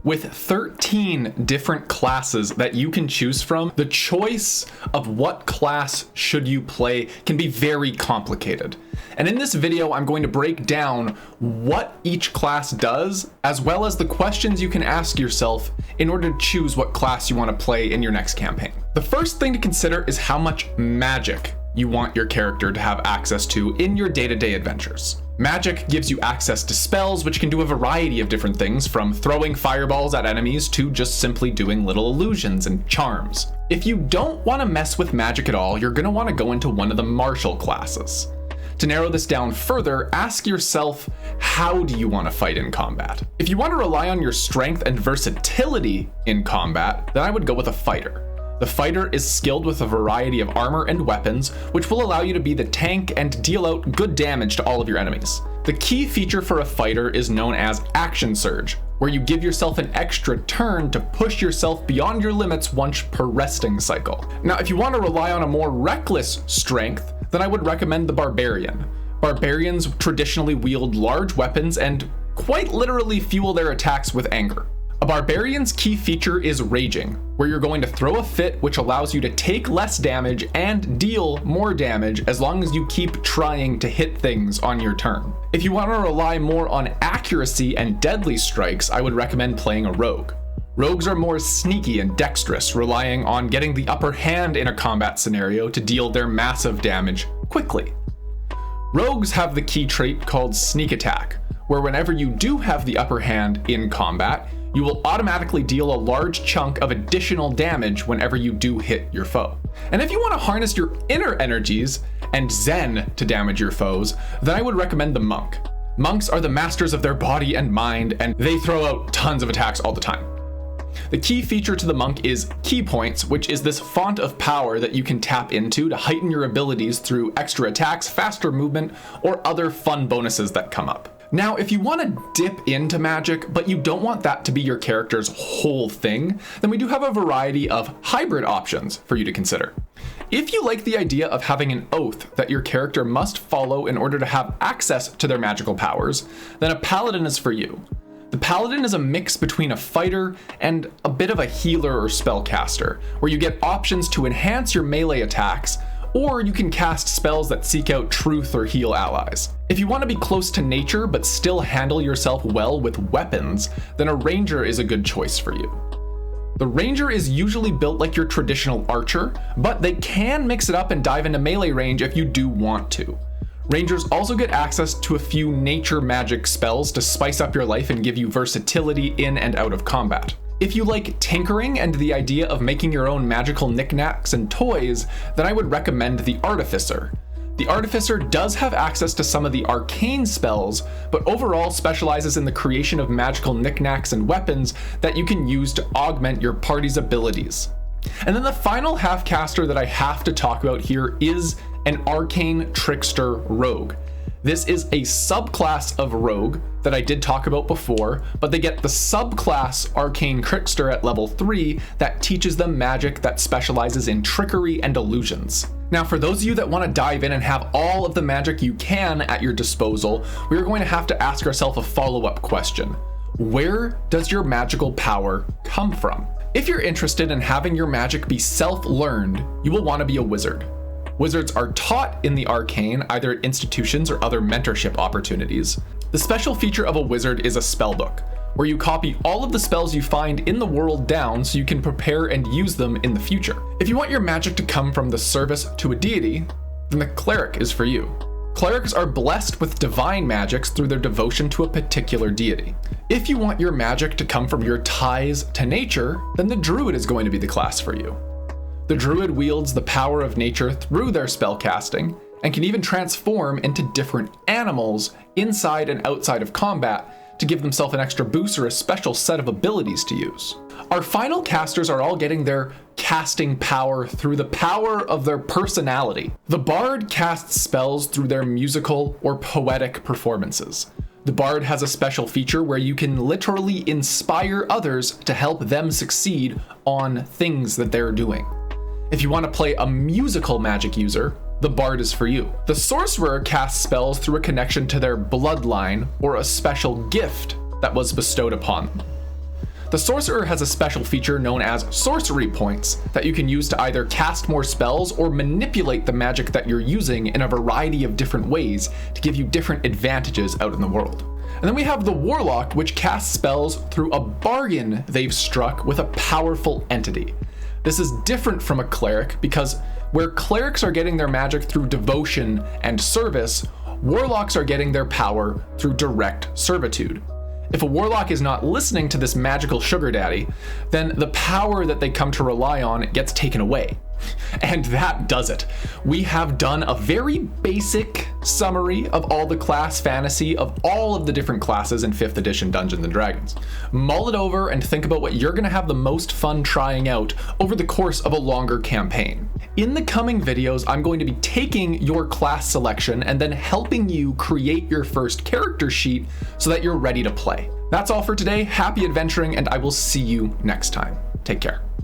With 13 different classes that you can choose from, the choice of what class should you play can be very complicated. And in this video, I'm going to break down what each class does, as well as the questions you can ask yourself in order to choose what class you want to play in your next campaign. The first thing to consider is how much magic you want your character to have access to in your day-to-day adventures. Magic gives you access to spells, which can do a variety of different things, from throwing fireballs at enemies to just simply doing little illusions and charms. If you don't want to mess with magic at all, you're going to want to go into one of the martial classes. To narrow this down further, ask yourself, how do you want to fight in combat? If you want to rely on your strength and versatility in combat, then I would go with a fighter. The fighter is skilled with a variety of armor and weapons, which will allow you to be the tank and deal out good damage to all of your enemies. The key feature for a fighter is known as Action Surge, where you give yourself an extra turn to push yourself beyond your limits once per resting cycle. Now, if you want to rely on a more reckless strength, then I would recommend the Barbarian. Barbarians traditionally wield large weapons and quite literally fuel their attacks with anger. A barbarian's key feature is raging, where you're going to throw a fit which allows you to take less damage and deal more damage as long as you keep trying to hit things on your turn. If you want to rely more on accuracy and deadly strikes, I would recommend playing a rogue. Rogues are more sneaky and dexterous, relying on getting the upper hand in a combat scenario to deal their massive damage quickly. Rogues have the key trait called Sneak Attack, where whenever you do have the upper hand in combat, you will automatically deal a large chunk of additional damage whenever you do hit your foe. And if you want to harness your inner energies and zen to damage your foes, then I would recommend the monk. Monks are the masters of their body and mind, and they throw out tons of attacks all the time. The key feature to the monk is Key Points, which is this font of power that you can tap into to heighten your abilities through extra attacks, faster movement, or other fun bonuses that come up. Now, if you want to dip into magic, but you don't want that to be your character's whole thing, then we do have a variety of hybrid options for you to consider. If you like the idea of having an oath that your character must follow in order to have access to their magical powers, then a paladin is for you. The paladin is a mix between a fighter and a bit of a healer or spellcaster, where you get options to enhance your melee attacks, or you can cast spells that seek out truth or heal allies. If you want to be close to nature but still handle yourself well with weapons, then a ranger is a good choice for you. The ranger is usually built like your traditional archer, but they can mix it up and dive into melee range if you do want to. Rangers also get access to a few nature magic spells to spice up your life and give you versatility in and out of combat. If you like tinkering and the idea of making your own magical knickknacks and toys, then I would recommend the Artificer. The Artificer does have access to some of the arcane spells, but overall specializes in the creation of magical knickknacks and weapons that you can use to augment your party's abilities. And then the final half-caster that I have to talk about here is an Arcane Trickster Rogue. This is a subclass of Rogue that I did talk about before, but they get the subclass Arcane Trickster at level 3 that teaches them magic that specializes in trickery and illusions. Now, for those of you that want to dive in and have all of the magic you can at your disposal, we are going to have to ask ourselves a follow-up question. Where does your magical power come from? If you're interested in having your magic be self-learned, you will want to be a wizard. Wizards are taught in the arcane, either at institutions or other mentorship opportunities. The special feature of a wizard is a spellbook, where you copy all of the spells you find in the world down so you can prepare and use them in the future. If you want your magic to come from the service to a deity, then the cleric is for you. Clerics are blessed with divine magics through their devotion to a particular deity. If you want your magic to come from your ties to nature, then the druid is going to be the class for you. The druid wields the power of nature through their spellcasting and can even transform into different animals inside and outside of combat to give themselves an extra boost or a special set of abilities to use. Our final casters are all getting their casting power through the power of their personality. The bard casts spells through their musical or poetic performances. The bard has a special feature where you can literally inspire others to help them succeed on things that they're doing. If you want to play a musical magic user, the bard is for you. The sorcerer casts spells through a connection to their bloodline or a special gift that was bestowed upon them. The sorcerer has a special feature known as sorcery points that you can use to either cast more spells or manipulate the magic that you're using in a variety of different ways to give you different advantages out in the world. And then we have the warlock, which casts spells through a bargain they've struck with a powerful entity. This is different from a cleric because where clerics are getting their magic through devotion and service, warlocks are getting their power through direct servitude. If a warlock is not listening to this magical sugar daddy, then the power that they come to rely on gets taken away. And that does it. We have done a very basic summary of all the class fantasy of all of the different classes in 5th edition Dungeons & Dragons. Mull it over and think about what you're going to have the most fun trying out over the course of a longer campaign. In the coming videos, I'm going to be taking your class selection and then helping you create your first character sheet so that you're ready to play. That's all for today. Happy adventuring, and I will see you next time. Take care.